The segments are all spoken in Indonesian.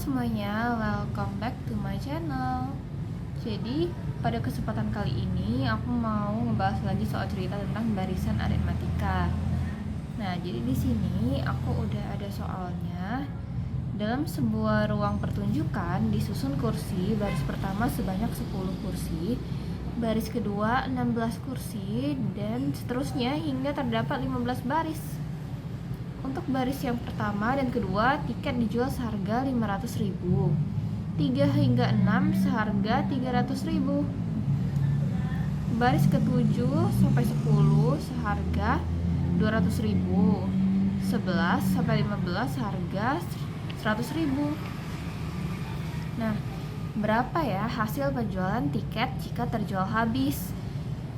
semuanya, welcome back to my channel. Jadi, pada kesempatan kali ini aku mau ngebahas lagi soal cerita tentang barisan aritmatika. Nah, jadi di sini aku udah ada soalnya. Dalam sebuah ruang pertunjukan disusun kursi, baris pertama sebanyak 10 kursi, baris kedua 16 kursi, dan seterusnya hingga terdapat 15 baris. Untuk baris yang pertama dan kedua, tiket dijual seharga 500.000. 3 hingga 6 seharga 300.000. Baris ke-7 sampai 10 seharga 200.000. 11 sampai 15 seharga 100.000. Nah, berapa ya hasil penjualan tiket jika terjual habis?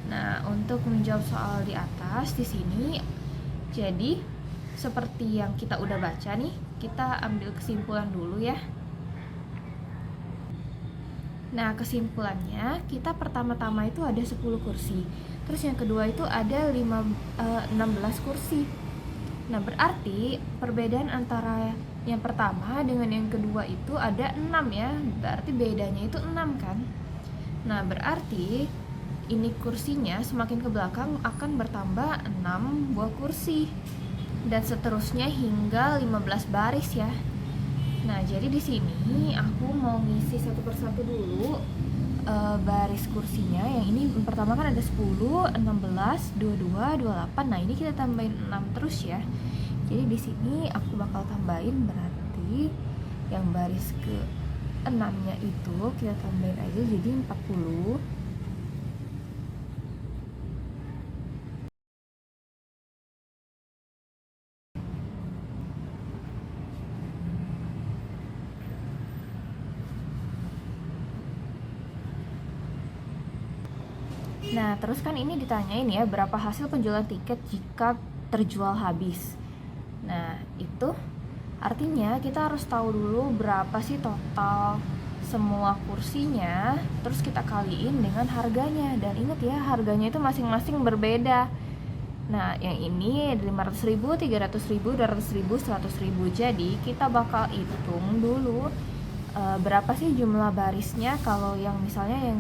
Nah, untuk menjawab soal di atas di sini, jadi seperti yang kita udah baca nih, kita ambil kesimpulan dulu ya. Nah, kesimpulannya kita pertama-tama itu ada 10 kursi. Terus yang kedua itu ada 16 kursi. Nah, berarti perbedaan antara yang pertama dengan yang kedua itu ada 6 ya. Berarti bedanya itu 6 kan? Nah, berarti ini kursinya semakin ke belakang akan bertambah 6 buah kursi. Dan seterusnya hingga 15 baris ya. Nah, jadi di sini aku mau ngisi satu persatu dulu baris kursinya. Yang ini pertama kan ada 10, 16, 22, 28. Nah, ini kita tambahin 6 terus ya. Jadi di sini aku bakal tambahin, berarti yang baris ke 6-nya itu kita tambahin aja jadi 40. Nah, terus kan ini ditanyain ya, berapa hasil penjualan tiket jika terjual habis. Nah, itu artinya kita harus tahu dulu berapa sih total semua kursinya, terus kita kaliin dengan harganya. Dan ingat ya, harganya itu masing-masing berbeda. Nah, yang ini 500.000, 300.000, 200.000, 100.000. Jadi, kita bakal hitung dulu berapa sih jumlah barisnya kalau yang misalnya yang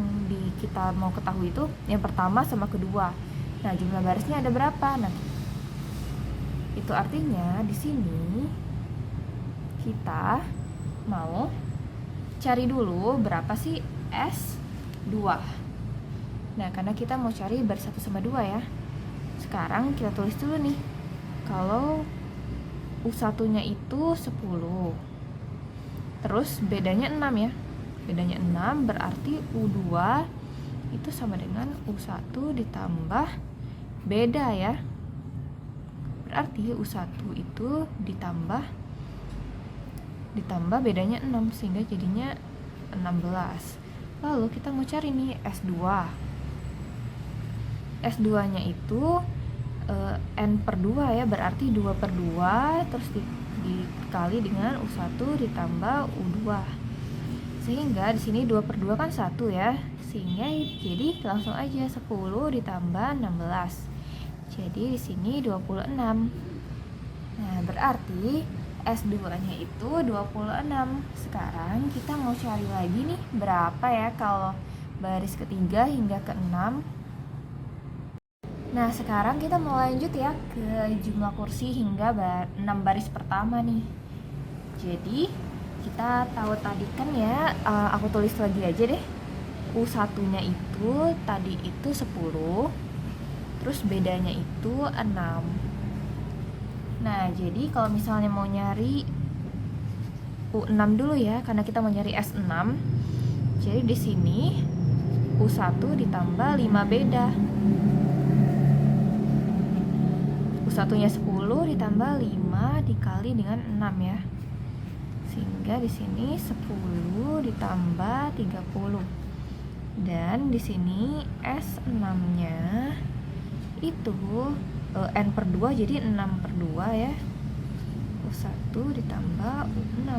kita mau ketahui itu yang pertama sama kedua. Nah, jumlah barisnya ada berapa? Nah, itu artinya di sini kita mau cari dulu berapa sih S2. Nah, karena kita mau cari baris 1 sama 2 ya. Sekarang kita tulis dulu nih. Kalau U1-nya itu 10. Terus bedanya 6 ya. Bedanya 6 berarti U2 itu sama dengan U1 ditambah beda ya. Berarti U1 itu ditambah bedanya 6 sehingga jadinya 16. Lalu kita mau cari nih S2. S2-nya itu N/2 ya, berarti 2/2 terus dikali dengan U1 ditambah U2. Sehingga di sini 2/2 kan 1 ya. Sehingga jadi langsung aja 10 ditambah 16. Jadi di sini 26. Nah, berarti S2-nya itu 26. Sekarang kita mau cari lagi nih berapa ya kalau baris ketiga hingga ke-6. Nah, sekarang kita mau lanjut ya ke jumlah kursi hingga 6 baris pertama nih. Jadi, kita tahu tadi kan ya, aku tulis lagi aja deh. U1-nya itu tadi itu 10, terus bedanya itu 6. Nah, jadi kalau misalnya mau nyari U6 dulu ya, karena kita mau nyari S6. Jadi di sini U1 ditambah 5 beda. U1-nya 10 ditambah 5 dikali dengan 6 ya. Sehingga di sini 10 ditambah 30. Dan di sini S6-nya itu N/2 jadi 6/2 ya. U1 ditambah U6.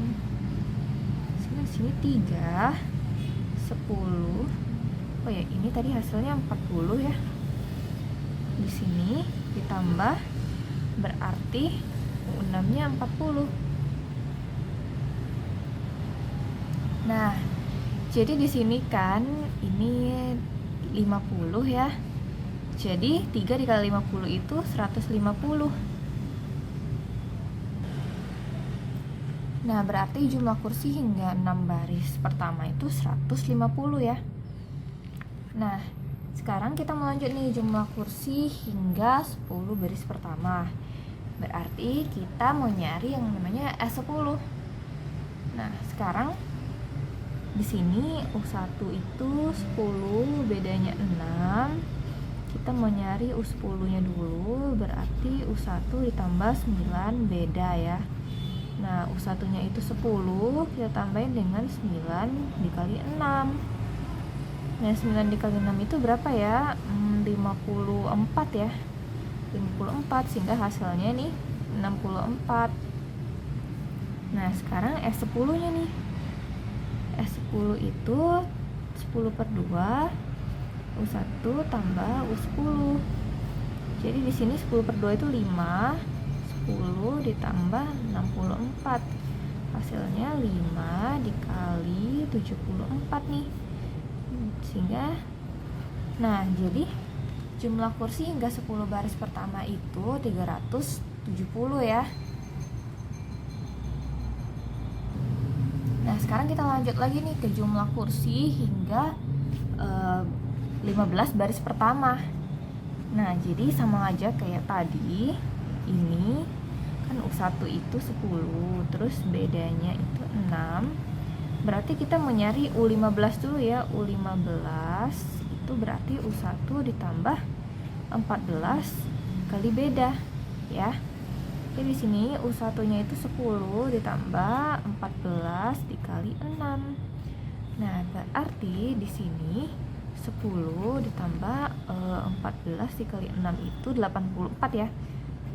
Di sini 3 10. Oh ya, ini tadi hasilnya 40 ya. Di sini ditambah berarti U6-nya 40. Nah, jadi di sini kan ini 50 ya. Jadi 3 dikali 50 itu 150. Nah, berarti jumlah kursi hingga 6 baris pertama itu 150 ya. Nah, sekarang kita melanjut nih jumlah kursi hingga 10 baris pertama. Berarti kita mau nyari yang namanya S10. Nah, sekarang di sini U1 itu 10, bedanya 6. Kita mau nyari U10-nya dulu, berarti U1 ditambah 9 beda ya. Nah, U1-nya itu 10, kita tambahin dengan 9 dikali 6. Nah, 9 dikali 6 itu berapa ya? 54 ya. 54, sehingga hasilnya nih 64. Nah, sekarang S10-nya nih. S10 itu 10 per 2, U1 tambah U10. Jadi di sini 10 per 2 itu 5, 10 ditambah 64. Hasilnya 5 dikali 74 nih. Sehingga, nah jadi jumlah kursi hingga 10 baris pertama itu 370 ya. Nah, sekarang kita lanjut lagi nih ke jumlah kursi hingga 15 baris pertama. Nah, jadi sama aja kayak tadi. Ini kan U1 itu 10, terus bedanya itu 6. Berarti kita mau nyari U15 dulu ya. U15 itu berarti U1 ditambah 14 kali beda ya. Jadi di sini U1-nya itu 10 ditambah 14 dikali 6. Nah, berarti di sini 10 ditambah 14 dikali 6 itu 84 ya.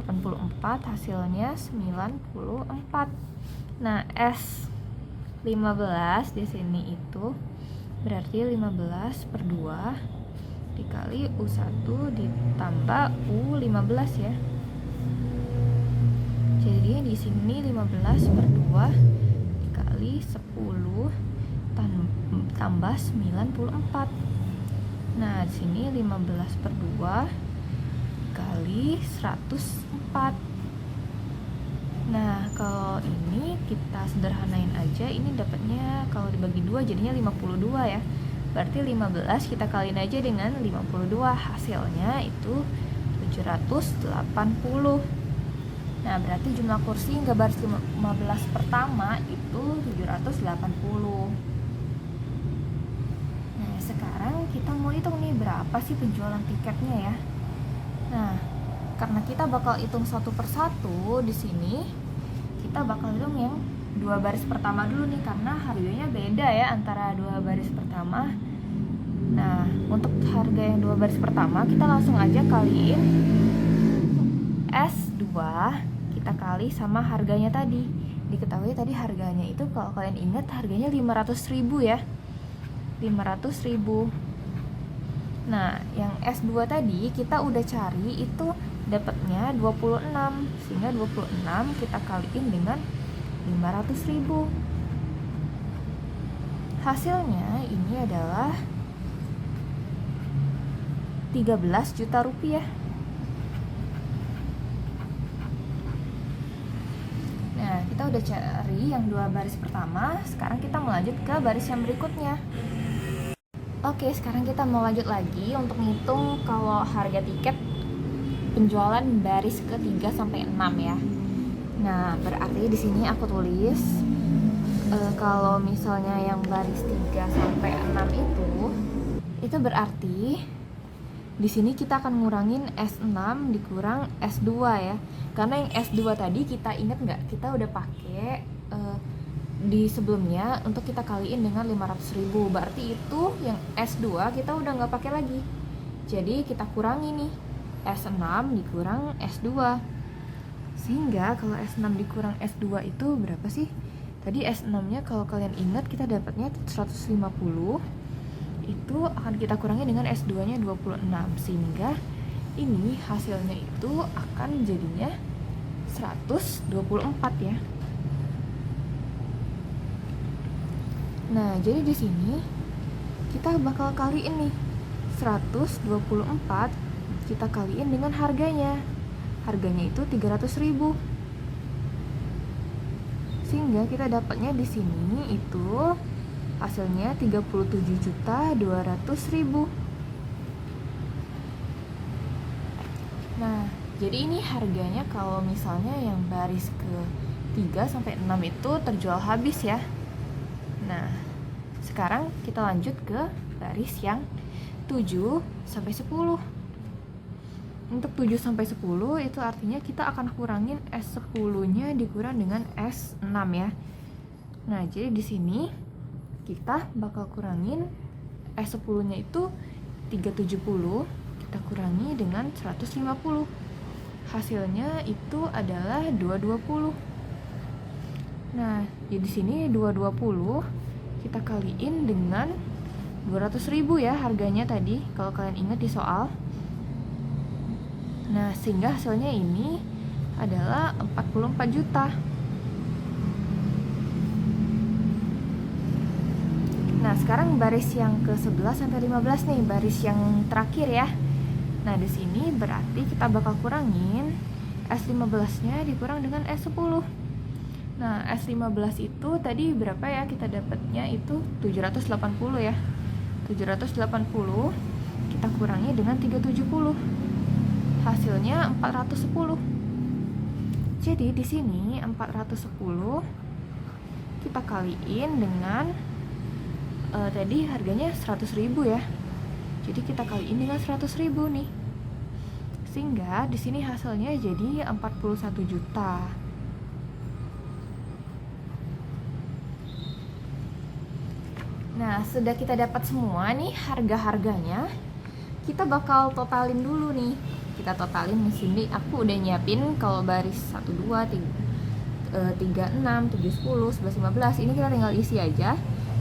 84 hasilnya 94. Nah, S15 di sini itu berarti 15 per 2 dikali U1 ditambah U15 ya. Jadi di sini 15 per 2 dikali 10 tambah 94. Nah, di sini 15 per 2 kali 104. Nah, kalau ini kita sederhanain aja, ini dapatnya kalau dibagi 2 jadinya 52 ya. Berarti 15 kita kaliin aja dengan 52, hasilnya itu 780. Nah, berarti jumlah kursi hingga baris 15 pertama itu 780. Nah, sekarang kita mau hitung nih berapa sih penjualan tiketnya ya. Nah, karena kita bakal hitung satu persatu di sini, kita bakal hitung yang 2 baris pertama dulu nih, karena harganya beda ya antara 2 baris pertama. Nah, untuk harga yang 2 baris pertama kita langsung aja kaliin S2, kita kali sama harganya tadi. Diketahui tadi harganya itu kalau kalian ingat harganya 500.000 ya. 500.000. Nah, yang S2 tadi kita udah cari itu dapatnya 26, sehingga 26 kita kaliin dengan 500.000. Hasilnya ini adalah 13 juta rupiah. Nah, kita udah cari yang 2 baris pertama. Sekarang kita melanjut ke baris yang berikutnya. Oke, sekarang kita mau lanjut lagi untuk ngitung kalau harga tiket penjualan baris ke-3 sampai 6 ya. Nah, berarti di sini aku tulis kalau misalnya yang baris 3 sampai 6 itu berarti di sini kita akan ngurangin S6 dikurang S2 ya. Karena yang S2 tadi kita ingat nggak? Kita udah pakai di sebelumnya untuk kita kaliin dengan 500.000. Berarti itu yang S2 kita udah nggak pakai lagi. Jadi kita kurangi nih S6 dikurang S2. Sehingga kalau S6 dikurang S2 itu berapa sih? Tadi S6-nya kalau kalian ingat kita dapatnya 150. Itu akan kita kurangi dengan S2-nya 26. Sehingga ini hasilnya itu akan jadinya 124 ya. Nah, jadi di sini kita bakal kaliin nih 124 kita kaliin dengan harganya. Harganya itu 300.000. Sehingga kita dapatnya di sini itu hasilnya 37.200.000. Nah, jadi ini harganya kalau misalnya yang baris ke 3 sampai 6 itu terjual habis ya. Nah, sekarang kita lanjut ke baris yang 7 sampai 10. Untuk 7 sampai 10 itu artinya kita akan kurangin S10-nya dikurang dengan S6 ya. Nah, jadi di sini kita bakal kurangin S10-nya itu 370, kita kurangi dengan 150. Hasilnya itu adalah 220. Nah, jadi di sini 220 kita kaliin dengan 200.000 ya harganya tadi kalau kalian ingat di soal. Nah, sehingga hasilnya ini adalah 44 juta. Nah, sekarang baris yang ke-11 sampai 15 nih, baris yang terakhir ya. Nah, di sini berarti kita bakal kurangin S15-nya dikurang dengan S10. Nah, S15 itu tadi berapa ya? Kita dapatnya itu 780 ya. 780 kita kurangi dengan 370. Hasilnya 410. Jadi di sini 410 kita kaliin dengan tadi harganya 100.000 ya. Jadi kita kaliin dengan 100.000 nih. Sehingga di sini hasilnya jadi 41 juta. Nah, sudah kita dapat semua nih harga-harganya. Kita bakal totalin dulu nih. Kita totalin di sini. Aku udah nyiapin kalau baris 1 2 3 6 7 10 11 15 ini kita tinggal isi aja.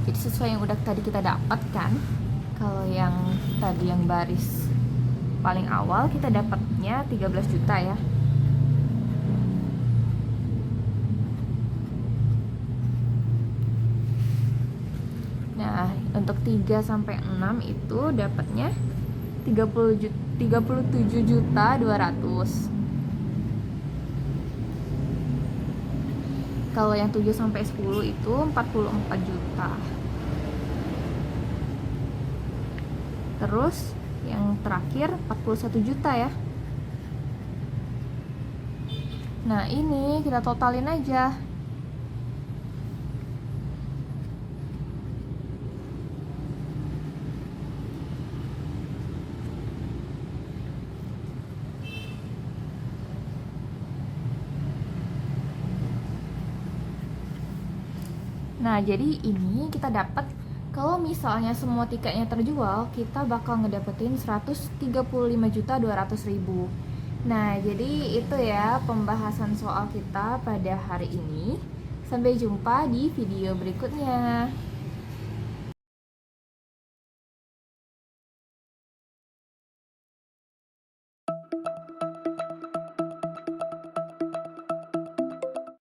Jadi sesuai yang udah tadi kita dapatkan. Kalau yang tadi yang baris paling awal kita dapatnya 13 juta ya. Nah, untuk 3 sampai 6 itu dapatnya 37.200. Kalau yang 7 sampai 10 itu 44 juta. Terus yang terakhir 41 juta ya. Nah, ini kita totalin aja. Nah, jadi ini kita dapat kalau misalnya semua tiketnya terjual, kita bakal ngedapetin 135.200.000. Nah, jadi itu ya pembahasan soal kita pada hari ini. Sampai jumpa di video berikutnya.